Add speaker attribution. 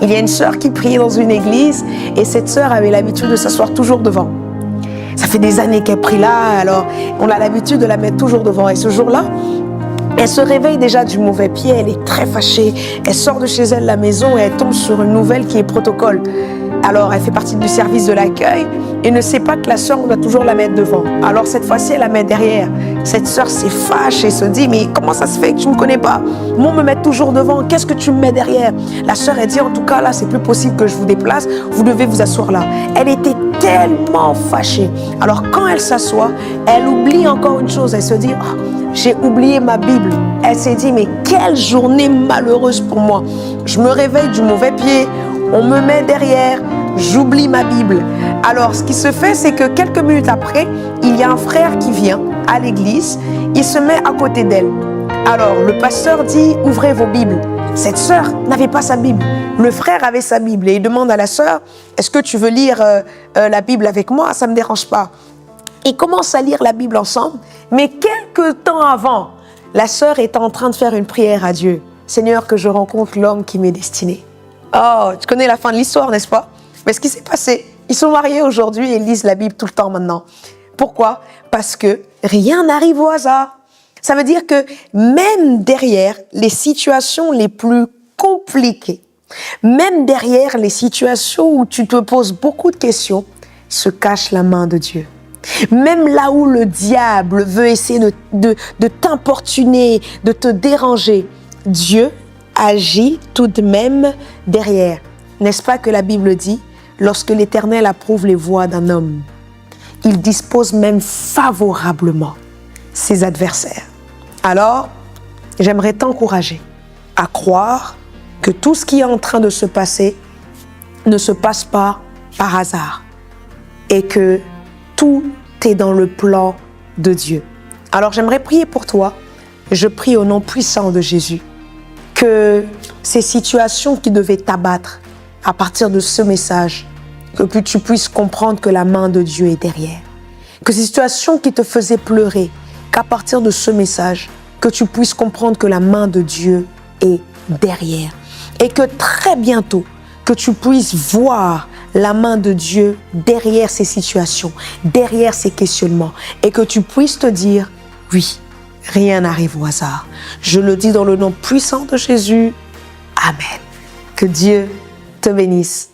Speaker 1: Il y a une sœur qui priait dans une église et cette sœur avait l'habitude de s'asseoir toujours devant. Ça fait des années qu'elle prie là, alors on a l'habitude de la mettre toujours devant. Et ce jour-là, elle se réveille déjà du mauvais pied, elle est très fâchée. Elle sort de chez elle la maison et elle tombe sur une nouvelle qui est protocole. Alors elle fait partie du service de l'accueil et ne sait pas que la sœur, on doit toujours la mettre devant. Alors cette fois-ci, elle la met derrière. Cette sœur s'est fâche et se dit, mais comment ça se fait que tu ne me connais pas? Moi, on me met toujours devant, qu'est-ce que tu me mets derrière? La sœur, elle dit, en tout cas, là, c'est plus possible que je vous déplace, vous devez vous asseoir là. Elle était tellement fâchée. Alors quand elle s'assoit, elle oublie encore une chose, elle se dit, oh, j'ai oublié ma Bible. Elle s'est dit, mais quelle journée malheureuse pour moi. Je me réveille du mauvais pied, on me met derrière, j'oublie ma Bible. Alors, ce qui se fait, c'est que quelques minutes après, il y a un frère qui vient à l'église, il se met à côté d'elle. Alors, le pasteur dit, ouvrez vos Bibles. Cette sœur n'avait pas sa Bible. Le frère avait sa Bible et il demande à la sœur, est-ce que tu veux lire la Bible avec moi? Ça ne me dérange pas. Ils commencent à lire la Bible ensemble, mais quelques temps avant, la sœur est en train de faire une prière à Dieu. Seigneur, que je rencontre l'homme qui m'est destiné. Oh, tu connais la fin de l'histoire, n'est-ce pas? Mais ce qui s'est passé, ils sont mariés aujourd'hui et ils lisent la Bible tout le temps maintenant. Pourquoi? Parce que rien n'arrive au hasard. Ça veut dire que même derrière les situations les plus compliquées, même derrière les situations où tu te poses beaucoup de questions, se cache la main de Dieu. Même là où le diable veut essayer de t'importuner, de te déranger, Dieu agit tout de même derrière. N'est-ce pas que la Bible dit, lorsque l'Éternel approuve les voies d'un homme, il dispose même favorablement ses adversaires. Alors, j'aimerais t'encourager à croire que tout ce qui est en train de se passer ne se passe pas par hasard et que tout est dans le plan de Dieu. Alors, j'aimerais prier pour toi. Je prie au nom puissant de Jésus que ces situations qui devaient t'abattre à partir de ce message, que tu puisses comprendre que la main de Dieu est derrière. Que ces situations qui te faisaient pleurer, qu'à partir de ce message, que tu puisses comprendre que la main de Dieu est derrière. Et que très bientôt, que tu puisses voir la main de Dieu derrière ces situations, derrière ces questionnements. Et que tu puisses te dire, oui, rien n'arrive au hasard. Je le dis dans le nom puissant de Jésus. Amen. Que Dieu te bénisse.